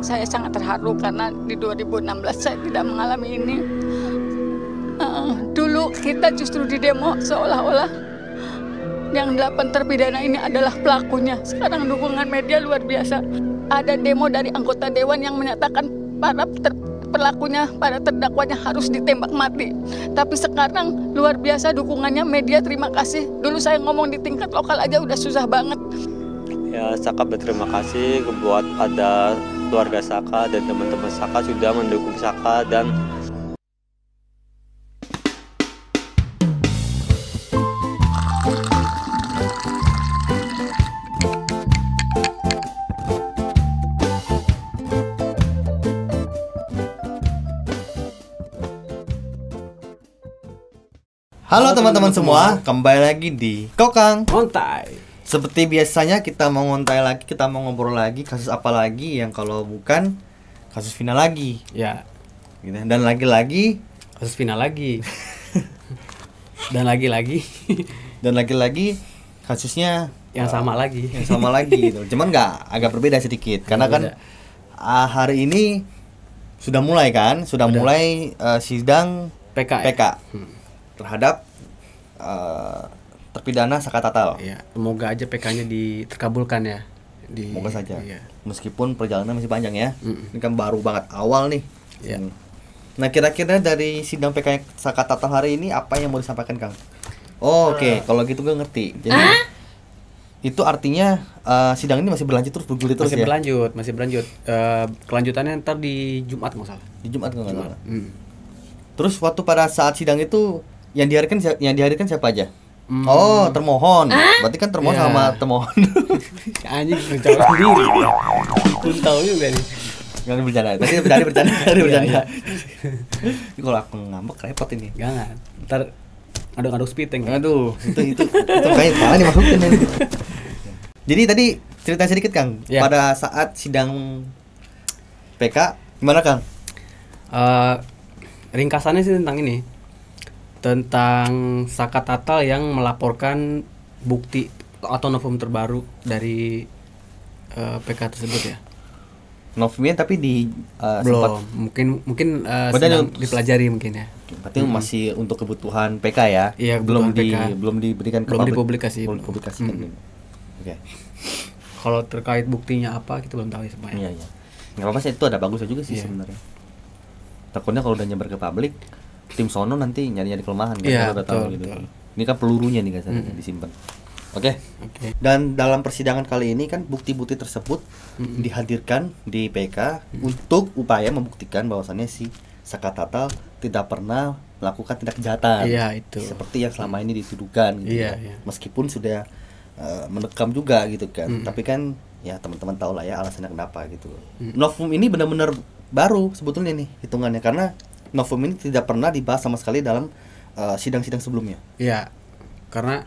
Saya sangat terharu karena di 2016 saya tidak mengalami ini. Dulu kita justru di demo seolah-olah yang 8 terpidana ini adalah pelakunya. Sekarang dukungan media luar biasa. Ada demo dari anggota dewan yang menyatakan para pelakunya, para terdakwanya harus ditembak mati. Tapi sekarang luar biasa dukungannya media, terima kasih. Dulu saya ngomong di tingkat lokal aja udah susah banget. Ya, Saka berterima kasih buat ada keluarga Saka dan teman-teman Saka sudah mendukung Saka dan Halo teman-teman semua, kembali lagi di Kokang Ngontai. Seperti biasanya kita mau ngontai lagi, kita mau ngobrol lagi. Kasus apa lagi yang kalau bukan kasus final lagi. Ya, Gitu. Dan lagi-lagi kasus final lagi. Dan lagi-lagi dan lagi-lagi kasusnya yang sama lagi. Yang sama lagi gitu. Cuman agak berbeda sedikit. Karena kan hari ini sudah mulai kan, mulai sidang PK. Terhadap terpidana Saka Tatal. Iya, semoga aja PK-nya terkabulkan ya. Semoga saja. Iya. Meskipun perjalanan masih panjang ya. Ini kan baru banget awal nih. Iya. Nah, kira-kira dari sidang PK Saka Tatal hari ini apa yang mau disampaikan, Kang? Oke, kalau gitu gue ngerti. Jadi itu artinya sidang ini masih berlanjut terus, bergulir terus ya? Masih berlanjut. Kelanjutannya ntar di Jumat nggak salah. Di Jumat nggak salah. Terus waktu pada saat sidang itu yang dihadirkan siapa aja? Oh, termohon. Berarti kan termohon sama termohon. Anjing menjawab sendiri. Pun tahu juga nih. Jangan bercanda. Tadi bercanda. Kalau aku ngambek repot ini. Jangan. Ntar aduk-aduk spitting. Aduh, itu kayak malah dimasukin ini. Jadi tadi cerita sedikit, Kang. Ya. Pada saat sidang PK gimana, Kang? Ringkasannya sih tentang ini. Tentang Saka Tatal yang melaporkan bukti atau novum terbaru dari PK tersebut ya. Novumnya tapi Belum, mungkin sedang dipelajari mungkin ya. Berarti masih untuk kebutuhan PK ya. Iya, belum PK. belum diberikan Belum dipublikasi. Dipublikasikan. Oke. Kalau terkait buktinya apa kita belum tahu ya semuanya. Iya. Enggak apa-apa sih, itu ada bagusnya juga sih sebenarnya. Takutnya kalau udah nyebar ke publik, tim sono nanti nyari-nyari kelemahan kan, Iya, udah tahu gitu. betul. Ini kan pelurunya nih guys, disimpan. Oke. Dan dalam persidangan kali ini kan bukti-bukti tersebut dihadirkan di PK untuk upaya membuktikan bahwasannya si Saka Tatal tidak pernah melakukan tindak kejahatan. Iya, itu. Seperti yang selama ini dituduhkan gitu. Iya. Meskipun sudah mendekam juga gitu kan. Tapi kan ya teman-teman tahu lah ya alasannya kenapa gitu. Novum ini benar-benar baru sebetulnya nih hitungannya, karena novum ini tidak pernah dibahas sama sekali dalam sidang-sidang sebelumnya. Iya. Karena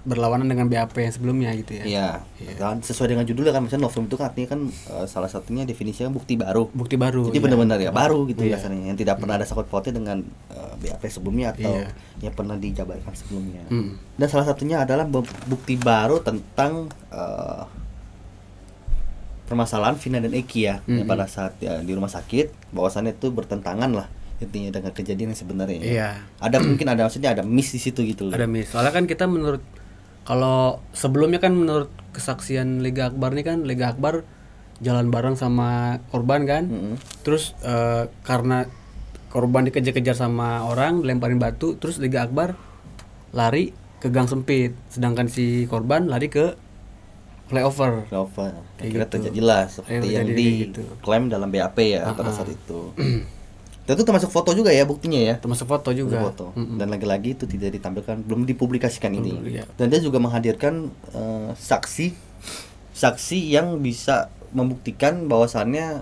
berlawanan dengan BAP yang sebelumnya gitu ya. Iya. Dan sesuai dengan judulnya kan, misalnya novum itu kan artinya kan salah satunya definisinya bukti baru. Bukti baru. Jadi benar-benar ya baru gitu Iya. biasanya, yang tidak pernah ada sangkut pautnya dengan BAP sebelumnya atau yang pernah dijabarkan sebelumnya. Dan salah satunya adalah bukti baru tentang permasalahan Vina dan Eki ya, yang pada saat di rumah sakit bahwasannya itu bertentangan lah intinya dengan kejadian yang sebenarnya. Iya. Mungkin ada maksudnya ada miss di situ gitu loh. Ada miss. Soalnya kan kita kalau sebelumnya kan menurut kesaksian Liga Akbar nih kan, Liga Akbar jalan bareng sama korban kan. Terus karena korban dikejar-kejar sama orang, lemparin batu, terus Liga Akbar lari ke gang sempit, sedangkan si korban lari ke flyover. Kira-kira gitu. terjadilah seperti yang diklaim dalam BAP ya pada saat itu. Dan itu termasuk foto juga ya buktinya ya. Termasuk foto juga. Dan lagi-lagi itu tidak ditampilkan, belum dipublikasikan ini. Iya. Dan dia juga menghadirkan saksi yang bisa membuktikan bahwasannya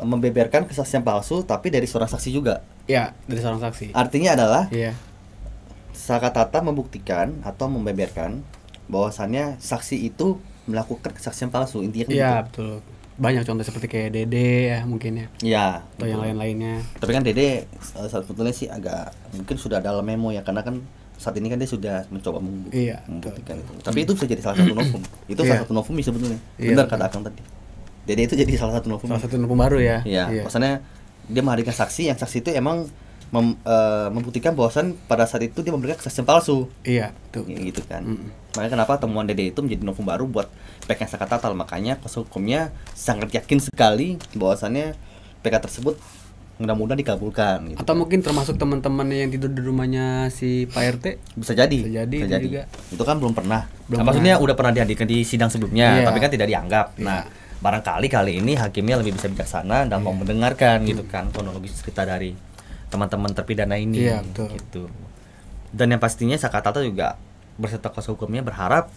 membeberkan kesaksian palsu tapi dari seorang saksi juga. Iya, dari seorang saksi. Artinya adalah Saka Tatal membuktikan atau membeberkan bahwasannya saksi itu melakukan kesaksian palsu, intinya gitu. Iya, betul. Banyak contoh seperti kayak Dede ya mungkin ya. Iya. Atau yang lain-lainnya. Tapi kan Dede sebetulnya sih agak mungkin sudah dalam memo ya, karena kan saat ini kan dia sudah mencoba membuktikan itu. Tapi itu bisa jadi salah satu novum. Itu salah satu novum sebetulnya. Benar kata Akang tadi. Dede itu jadi salah satu novum. Salah satu novum baru ya. Iya. Maksudnya dia menghadirkan saksi, yang saksi itu emang membuktikan bahwasan pada saat itu dia memberikan kesaksian palsu. Iya, tuh. Gitu kan. Makanya kenapa temuan Dede itu menjadi novum baru buat PK Saka Tatal. Makanya kuasa hukumnya sangat yakin sekali bahwasannya PK tersebut mudah-mudahan dikabulkan gitu. Atau mungkin termasuk teman-teman yang tidur di rumahnya si Pak RT. Bisa jadi. Itu juga. Itu kan belum pernah. Maksudnya udah pernah dihadirkan di sidang sebelumnya, Iya. tapi kan tidak dianggap. Nah, barangkali kali ini hakimnya lebih bisa bijaksana dan mau mendengarkan gitu kan kronologis cerita dari teman-teman terpidana ini. Iya, betul. Gitu. Dan yang pastinya Saka Tatal juga berserta kuasa hukumnya berharap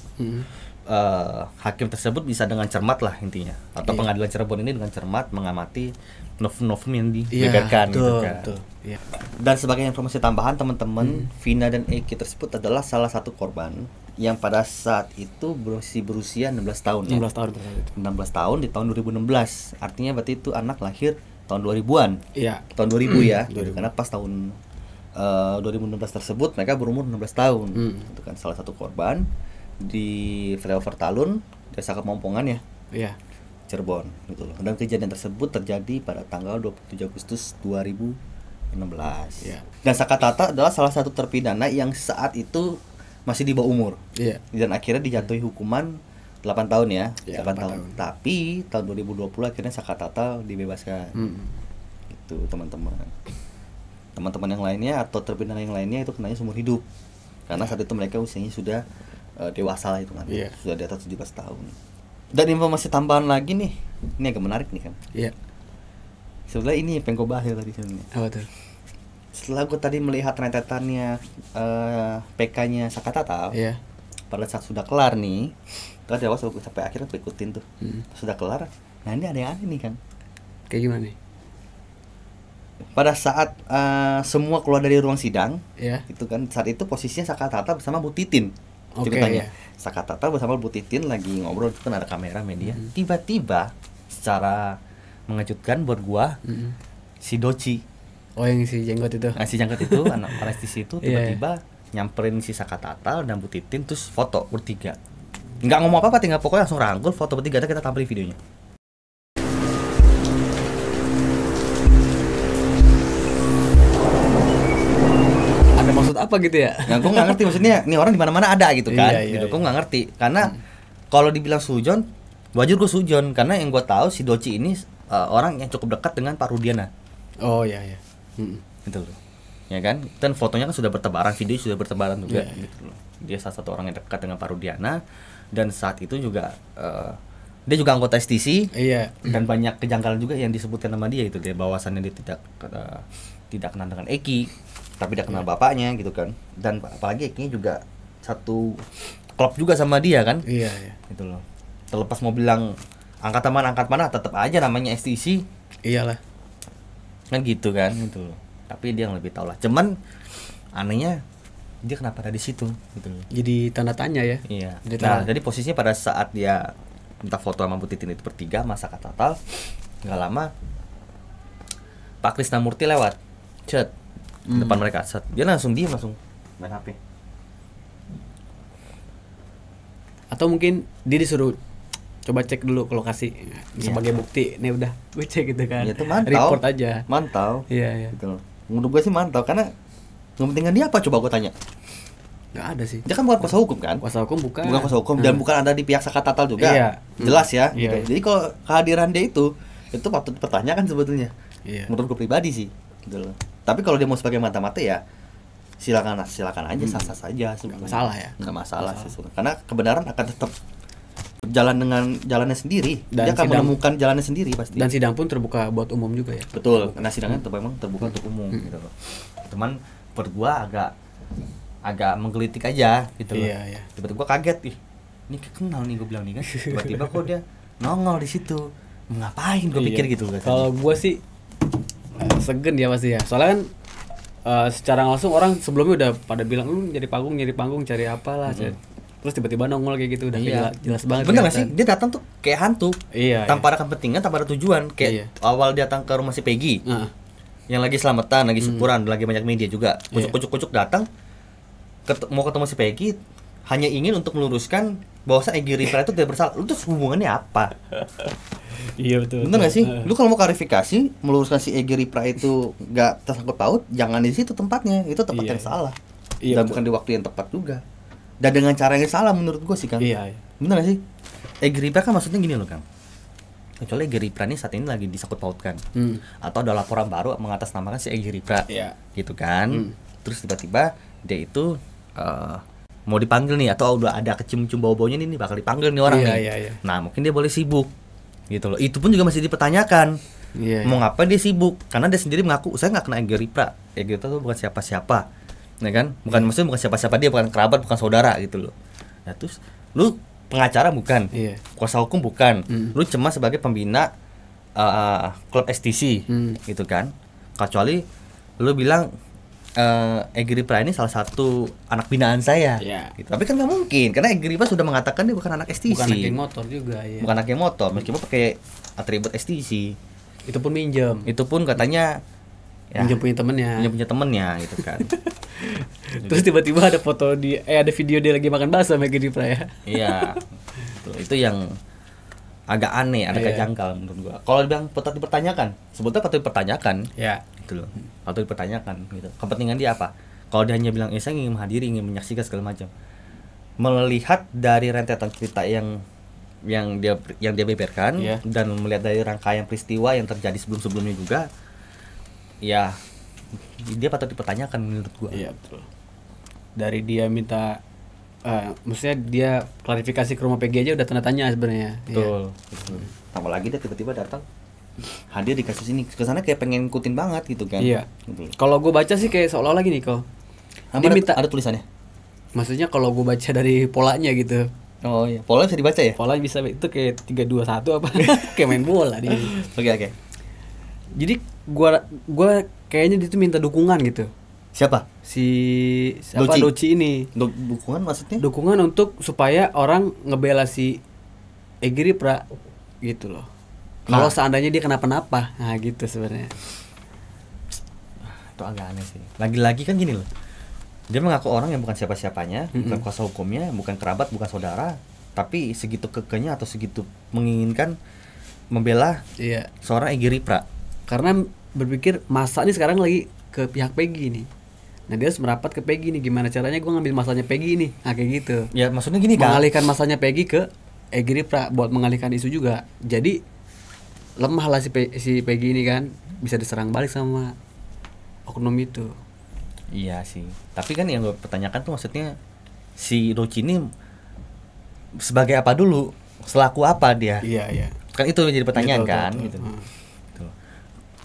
hakim tersebut bisa dengan cermat lah intinya, atau pengadilan Cirebon ini dengan cermat mengamati novum-novum yang dibeberkan gitu kan. Iya. Dan sebagai informasi tambahan teman-teman, Vina dan Eki tersebut adalah salah satu korban yang pada saat itu berusia 16 tahun 16 ya. tahun pada saat itu. 16 tahun di tahun 2016. Artinya berarti itu anak lahir tahun 2000-an. Iya. Tahun 2000 ya. Karena pas tahun 2016 tersebut mereka berumur 16 tahun. Itu kan salah satu korban di flyover Talun, Desa Kemompongan ya. Iya. Cirebon gitu loh. Dan kejadian tersebut terjadi pada tanggal 27 Agustus 2016. Iya. Dan Saka Tatal adalah salah satu terpidana yang saat itu masih di bawah umur. Iya. Dan akhirnya dijatuhi hukuman 8 tahun ya. Iya, 8 8 tahun. tahun. Tapi tahun 2020 akhirnya Saka Tatal dibebaskan. Gitu teman-teman. Teman-teman yang lainnya atau terpidana yang lainnya itu kenanya seumur hidup. Karena saat itu mereka usianya sudah dewasa lah itu kan. Iya. Sudah di atas 17 tahun. Dan informasi tambahan lagi nih, ini agak menarik nih kan. Iya. Sebenarnya ini pengen gue bahas tadi sebenarnya. Apa tuh? Setelah gue tadi melihat rentetannya PK-nya Saka Tatal, Iya. pada saat sudah kelar nih, kan dari awal sampai akhirnya gue ikutin tuh. Sudah kelar, nah ini ada yang aneh nih kan. Kayak gimana nih? Pada saat semua keluar dari ruang sidang, Iya. itu kan saat itu posisinya Saka Tatal bersama Bu Titin. Oke, Ceritanya, iya. Saka Tatal bersama Bu Titin lagi ngobrol, itu kan ada kamera media. Tiba-tiba secara mengejutkan buat gua, si Doci, Oh, yang si jenggot itu. si jangkut itu anak Prestis itu Iya. tiba-tiba nyamperin si Saka Tatal dan Bu Titin terus foto bertiga. Nggak ngomong apa-apa, tinggal pokoknya langsung rangkul foto bertiga. Kita tampilin videonya. Ada maksud apa gitu ya? Yang gue nggak ngerti maksudnya, nih orang di mana-mana ada gitu kan. Iya, Gitu, iya. gue nggak ngerti karena kalau dibilang sujon, wajar gue sujon karena yang gue tahu si Doci ini orang yang cukup dekat dengan Pak Rudiana. Oh, iya, iya. Gitu loh. Ya kan? Dan fotonya kan sudah bertebaran, video sudah bertebaran juga. Iya, iya. Gitu loh. Dia salah satu orang yang dekat dengan Pak Rudiana dan saat itu juga dia juga anggota STC. Iya. Dan banyak kejanggalan juga yang disebutkan sama dia itu, dia bahwasannya dia tidak kenal dengan Eki, tapi dia kenal bapaknya gitu kan. Dan apalagi Eki juga satu klub juga sama dia kan. Iya, iya. Gitu loh. Terlepas mau bilang angkat mana tetap aja namanya STC Iyalah. kan gitu kan gitu loh. Tapi dia yang lebih tahu lah. Cuman anehnya dia kenapa ada di situ gitu loh. Jadi tanda tanya ya. Iya. Jadi Nah, tanda- jadi posisinya pada saat dia minta foto sama Bu Titin itu bertiga, masa Saka Tatal, nggak lama Pak Krisnamurti lewat, cet, depan mereka, set. Dia langsung diem, langsung main HP. Atau mungkin dia disuruh coba cek dulu ke lokasi sebagai bukti. Nih udah, gue cek gitu kan. Ya itu mantau. Report aja. Mantau. Iya, iya. Gitu loh. Menurut gue sih mantau karena kepentingan dia apa coba gue tanya. Nggak ada sih. Dia kan bukan kuasa hukum kan? Kuasa hukum bukan. Bukan kuasa hukum dan bukan ada di pihak Saka Tatal juga. Iya. Jelas ya. Iya, Gitu. iya. Jadi kalau kehadiran dia itu patut dipertanyakan sebetulnya. Iya. Menurut gue pribadi sih. Gitu loh. Tapi kalau dia mau sebagai mata-mata ya silakan aja, sah-sah saja sebenarnya. masalah ya. Nggak masalah sih sebenarnya. Karena kebenaran akan tetap berjalan dengan jalannya sendiri. Dan Dia akan sidang- menemukan jalannya sendiri pasti. Dan sidang pun terbuka buat umum juga ya. Betul, karena sidangnya memang terbuka untuk umum gitu loh. Cuman menurut gua agak menggelitik aja gitu loh. Iya, iya. Tiba-tiba gua kaget, ih, ini kenal nih gua bilang nih kan. Tiba-tiba kok dia nongol di situ. Ngapain gua pikir Iya. gitu kan. Kalau gua sih segen dia pasti ya. Soalnya kan secara langsung orang sebelumnya udah pada bilang lu nyari panggung, cari apalah. Terus tiba-tiba nongol kayak gitu udah Iya. jelas banget. Bener gak sih? kelihatan. Dia datang tuh kayak hantu. Iya. Tanpa ada kepentingan, tanpa ada tujuan. Kayak Iya. awal dia datang ke rumah si Peggy. Nah, Yang lagi selamatan, lagi syukuran, lagi banyak media juga. Kucuk-kucuk datang mau ketemu si Peggy hanya ingin untuk meluruskan bahwa Egy Ripra itu tidak bersalah. Lu tuh hubungannya apa? Iya betul. Bener gak sih? Lu kalau mau klarifikasi, meluruskan si Egy Ripra itu gak tersangkut paut, jangan di situ tempatnya. Itu tempat yang salah. Iya, Dan bukan di waktu yang tepat juga. Dan dengan cara yang salah menurut gue sih, Kang. Iya. Bener gak sih? Egy Ripra kan maksudnya gini loh, Kang. Kecuali Egy Ripra ini saat ini lagi disangkut pautkan. Atau ada laporan baru mengatasnamakan si Egy Ripra. Iya. Gitu kan. Terus tiba-tiba dia itu mau dipanggil nih, atau udah ada kecium-cium bau-baunya nih bakal dipanggil nih orang nih. Iya. Nah, mungkin dia boleh sibuk. Gitu loh. Itu pun juga masih dipertanyakan. Mau ngapain dia sibuk? Karena dia sendiri mengaku saya nggak kena Egy Ripra. Egy Ripra tuh bukan siapa-siapa. Ya kan? Maksudnya bukan siapa-siapa, dia bukan kerabat, bukan saudara gitu loh. Nah, terus lu pengacara bukan, kuasa hukum bukan, lu cuma sebagai pembina klub STC, gitu kan. Kecuali lu bilang Egy Ripra ini salah satu anak binaan saya, gitu. Tapi kan nggak mungkin, karena Egy Ripra sudah mengatakan dia bukan anak STC, bukan anak geng motor juga, bukan anak geng motor, meskipun pakai atribut STC. Itu pun minjem. Itu pun katanya minjem punya temennya, gitu kan. Terus tiba-tiba ada foto ada video dia lagi makan bakso sama Egy Ripra ya. Iya. Itu yang agak aneh, agak janggal menurut gua. Kalau dibilang patut dipertanyakan, sebetulnya patut dipertanyakan. Iya. Gitu loh. Patut dipertanyakan gitu. Kepentingan dia apa? Kalau dia hanya bilang, saya ingin menghadiri, ingin menyaksikan segala macam. Melihat dari rentetan cerita yang dia beberkan dan melihat dari rangkaian peristiwa yang terjadi sebelum-sebelumnya juga, ya dia patut dipertanyakan menurut gua. Iya betul. Dari dia minta maksudnya dia klarifikasi ke rumah PG aja udah tanda tanya sebenarnya. Betul. Tambah lagi dia tiba-tiba datang hadir di kasus ini, kesana kayak pengen ngikutin banget gitu kan. Iya. Gitu. Kalau gue baca sih kayak seolah-olah gini kok. Dia minta ada tulisannya. Maksudnya kalau gue baca dari polanya gitu. Oh iya, pola bisa dibaca ya? Pola bisa itu kayak 3-2-1 apa? Kayak main bola dia. Oke. Jadi gua kayaknya dia tuh minta dukungan gitu. Siapa? Siapa Doci ini? Dukungan maksudnya? Dukungan untuk supaya orang ngebela si Egy Ripra gitu loh. Kalau seandainya dia kenapa-napa, nah gitu sebenarnya. Itu agak aneh sih. Lagi-lagi kan gini loh. Dia mengaku orang yang bukan siapa-siapanya, bukan kuasa hukumnya, bukan kerabat, bukan saudara, tapi segitu kekehnya atau segitu menginginkan membela seorang Egy Ripra. Karena berpikir masa nih sekarang lagi ke pihak Peggy nih. Nah dia harus merapat ke Peggy nih, gimana caranya gue ngambil masanya Peggy nih, nah kayak gitu. Ya maksudnya gini kan, mengalihkan masanya Peggy ke Egy Ripra buat mengalihkan isu juga. Jadi lemah lah si Peggy ini kan, bisa diserang balik sama oknum itu. Iya sih, tapi kan yang gue pertanyakan tuh maksudnya si Doci ini sebagai apa dulu, selaku apa dia? Iya. Kan itu menjadi pertanyaan kan, gitu.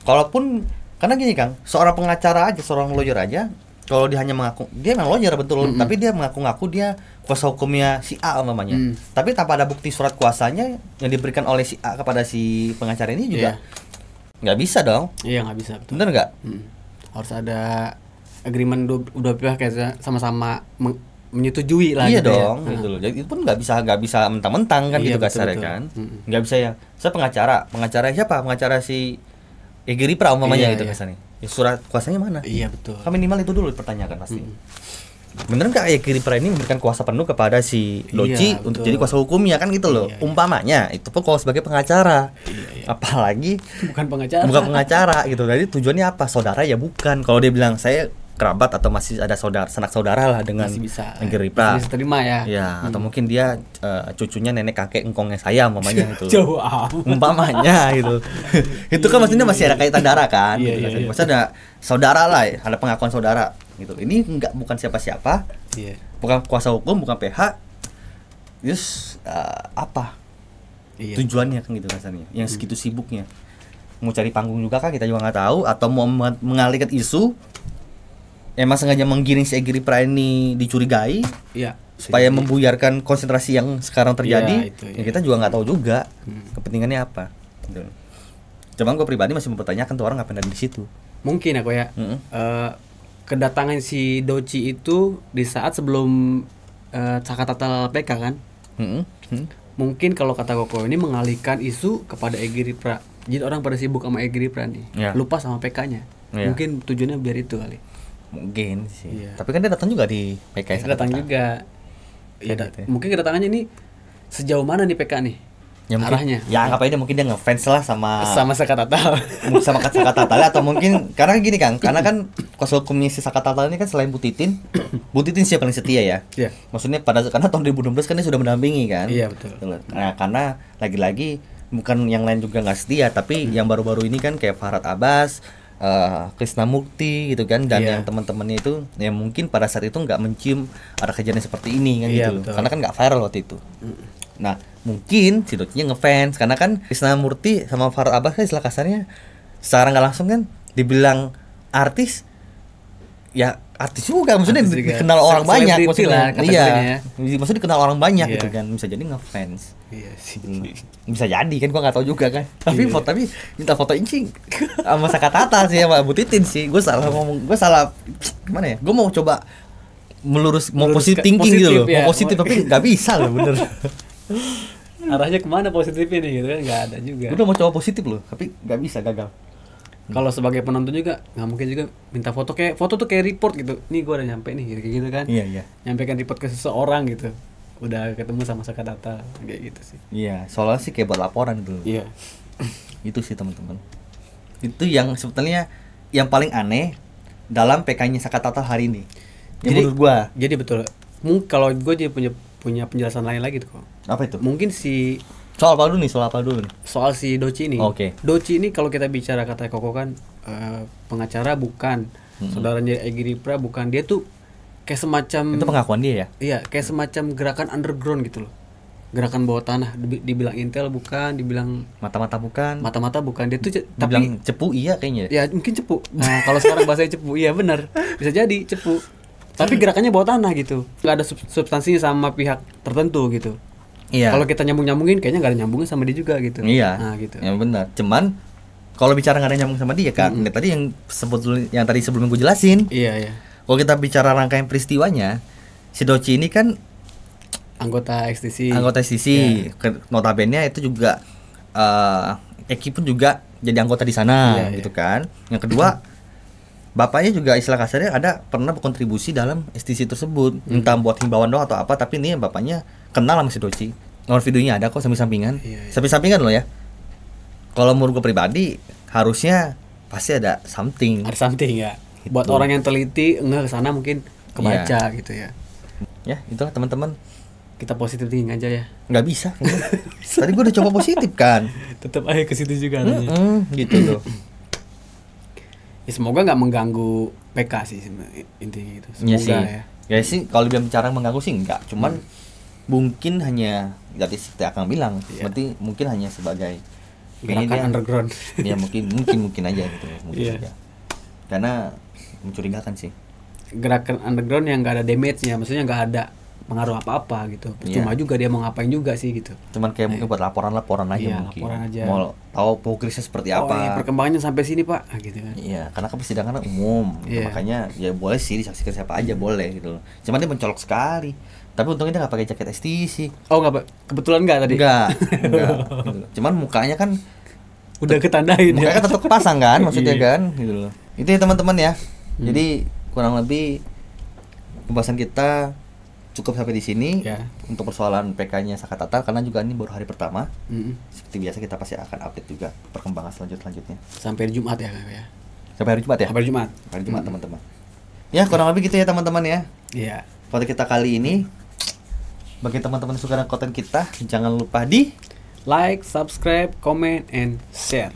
Kalaupun karena gini Kang, seorang pengacara aja, seorang lawyer aja, kalau dia hanya mengaku dia memang lawyer betul, tapi dia mengaku-ngaku dia kuasa hukumnya si A umpamanya. Tapi tanpa ada bukti surat kuasanya yang diberikan oleh si A kepada si pengacara ini juga nggak bisa dong. Iya nggak bisa. Betul. Bener nggak? Harus ada agreement dua pihak kayak sama-sama menyetujui lah. Iya gitu dong, gitu loh. Jadi itu pun nggak bisa mentang-mentang kan, gitu kasarnya kan. Nggak bisa ya. Saya pengacara siapa? Pengacara si Egy Ripra umpamanya gitu kasarnya. Ya, surat kuasanya mana? Iya betul. Kan minimal itu dulu dipertanyakan pasti. Bener nggak Egy Ripra ini memberikan kuasa penuh kepada si Doci untuk jadi kuasa hukumnya kan gitu loh. Umpamanya itu pun kalau sebagai pengacara. Apalagi bukan pengacara gitu. Jadi tujuannya apa? Saudara ya bukan. Kalau dia bilang saya kerabat atau masih ada sanak saudara lah dengan Egy Ripra. Bisa terima ya. Ya, atau mungkin dia cucunya nenek kakek engkongnya saya umpamanya gitu. Jauh umpamanya gitu. Itu kan maksudnya masih ada kaitan darah kan. Gitu. Maksudnya ada saudara lah, ada pengakuan saudara gitu. Ini bukan siapa-siapa. Bukan kuasa hukum, bukan PH. Terus apa? Tujuannya kan gitu rasanya. Yang segitu sibuknya. Mau cari panggung juga kan kita juga nggak tahu, atau mau mengalihkan isu. Emang sengaja menggiring si Egy Ripra ini dicurigai, supaya membuyarkan konsentrasi yang sekarang terjadi. Ya kita juga nggak tahu juga kepentingannya apa. Gitu. Cuman gue pribadi masih mempertanyakan tuh orang ngapain ada di situ. Mungkin aku ya, kedatangan si Doci itu di saat sebelum Cakatatal PK kan. Mungkin kalau kata Koko ini mengalihkan isu kepada Egy Ripra. Jadi orang pada sibuk sama Egy Ripra nih, lupa sama PK-nya. Mungkin tujuannya biar itu kali. Mungkin sih. Tapi kan dia datang juga di PK. Datang juga. Ya, mungkin kedatangannya ini sejauh mana nih PK nih Ya mungkin, arahnya. ya anggap aja mungkin dia ngefans lah sama Saka Tatal. sama Saka Tatal, atau mungkin karena gini Kang, karena kan kuasa hukumnya si Saka Tatal ini kan selain Bu Titin sih yang paling setia ya. Iya. Maksudnya karena tahun 2016 kan dia sudah mendampingi kan. Iya, betul. Nah, karena lagi-lagi bukan yang lain juga nggak setia, tapi yang baru-baru ini kan kayak Farhad Abbas, Krisnamukti gitu kan, dan Iya. yang teman-temannya itu yang mungkin pada saat itu nggak mencium ada kejadian seperti ini kan Iya, gitu. betul. Karena kan nggak viral waktu itu. Nah, mungkin si Doci-nya ngefans karena kan Krisnamurti sama Farhad Abbas kan istilah kasarnya secara nggak langsung kan dibilang artis, ya artis juga, maksudnya Artis juga. dikenal orang banyak, Selebriti maksudnya lah kategorinya iya, ya. maksudnya dikenal orang banyak Iya. gitu kan, bisa jadi ngefans. Iya sih. Bisa jadi kan, gua nggak tahu juga kan, tapi Iya. tapi minta foto incing sama Saka Tatal sih, sama Bu Titin sih. Gue salah ngomong, gue salah gimana ya, gue mau coba mau positive thinking gitu loh, ya. mau positif tapi nggak bisa loh bener. Arahnya kemana positifnya nih gitu kan, nggak ada juga. Gue udah mau coba positif loh, tapi nggak bisa, gagal. Kalau sebagai penonton juga nggak mungkin juga minta foto tuh kayak report gitu. Nih gue udah nyampe nih gitu kan. Iya. Nyampaikan report ke seseorang gitu. Udah ketemu sama Saka Tatal kayak gitu sih. Iya, soalnya sih kayak buat laporan dulu. Iya. Itu sih teman-teman. Itu yang sebetulnya yang paling aneh dalam PK-nya Saka Tatal hari ini. Yang menurut gua. Jadi betul. Kalau gue jadi punya penjelasan lain lagi tuh kok. Apa itu? Mungkin Soal apa dulu nih? soal si Doci ini. Oke. Doci ini kalau kita bicara kata Koko kan pengacara bukan, saudaranya Egy Ripra bukan. Dia tuh kayak semacam Itu pengakuan dia ya? Iya, kayak semacam gerakan underground gitu loh. Gerakan bawah tanah, dibilang intel bukan, dibilang Mata-mata bukan. mata-mata bukan. Dia tuh Dibilang tapi cepu iya kayaknya. ya mungkin cepu. Nah, kalau sekarang bahasanya cepu, iya benar. Bisa jadi cepu. Tapi gerakannya bawah tanah gitu. Gak ada substansinya sama pihak tertentu gitu. Iya. Kalau kita nyambung-nyambungin kayaknya gak ada nyambungnya sama dia juga gitu. Iya. Nah, gitu. Ya benar. Cuman kalau bicara nggak ada nyambung sama dia kan, tadi yang tadi sebelum gue jelasin. Iya, iya. Kalau kita bicara rangkaian peristiwanya, si Doci ini kan Anggota XTC. anggota STC, notabene itu juga Eki pun juga jadi anggota di sana, Iya, gitu kan. Yang kedua, bapaknya juga istilah kasarnya pernah berkontribusi dalam STC tersebut, entah buat himbauan doang atau apa, tapi ini bapaknya kenal sama si Doci. Nomor videonya ada kok samping-sampingan, Iya, iya. samping-sampingan loh ya. Kalau menurut gue pribadi, harusnya pasti ada something. Ada something ya. Gitu. Buat orang yang teliti enggak kesana mungkin kebaca gitu ya. Ya, itulah teman-teman. Kita positif thinking aja ya. Nggak bisa. Tadi gue udah coba positif kan. Tetap aja ke situ juga arahnya. Gitu loh. Ya, semoga nggak mengganggu PK sih intinya gitu. Iya Semoga sih. ya. Ya sih kalau dia bicara mengganggu sih enggak, cuman mungkin hanya jadi seperti Akang bilang, Iya. berarti mungkin hanya sebagai Gerakan dia- underground. Ya mungkin aja gitu, mungkin Iya. aja. Karena mencurigakan sih. Gerakan underground yang nggak ada damage-nya, maksudnya nggak ada pengaruh apa-apa gitu. Percuma Iya. juga dia mau ngapain juga sih gitu. Cuman kayak mungkin buat laporan aja Iya, mungkin. laporan aja. Mau tahu progresnya seperti Oh, apa. iya, perkembangannya sampai sini Pak, gitu kan. Iya, karena kan persidangan umum, gitu. Iya. Makanya ya boleh sih disaksikan siapa aja boleh gitu loh. Cuman dia mencolok sekali. Tapi untungnya dia nggak pakai jaket STC. Oh nggak Pak, kebetulan nggak tadi. Enggak. Gitu loh. Cuman mukanya kan Udah ketandain mukanya ya. kan tetap pasang kan, maksudnya Iya. kan gitu loh. Itu ya teman-teman ya. Jadi kurang lebih pembahasan kita cukup sampai di sini Ya. untuk persoalan PK-nya Saka Tatal, karena juga ini baru hari pertama. Mm-mm. Seperti biasa kita pasti akan update juga perkembangan selanjutnya. Sampai Jumat ya Kak, ya. Sampai hari Jumat ya? Sampai Jumat. Hari Jumat teman-teman. Ya kurang lebih gitu ya teman-teman ya. Iya. Pada kita kali ini, bagi teman-teman yang suka dengan konten kita, jangan lupa di Like, subscribe, comment, and share.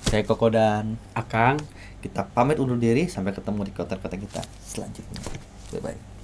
saya Koko dan Akang. kita pamit undur diri, sampai ketemu di konten-konten kita selanjutnya. Bye bye.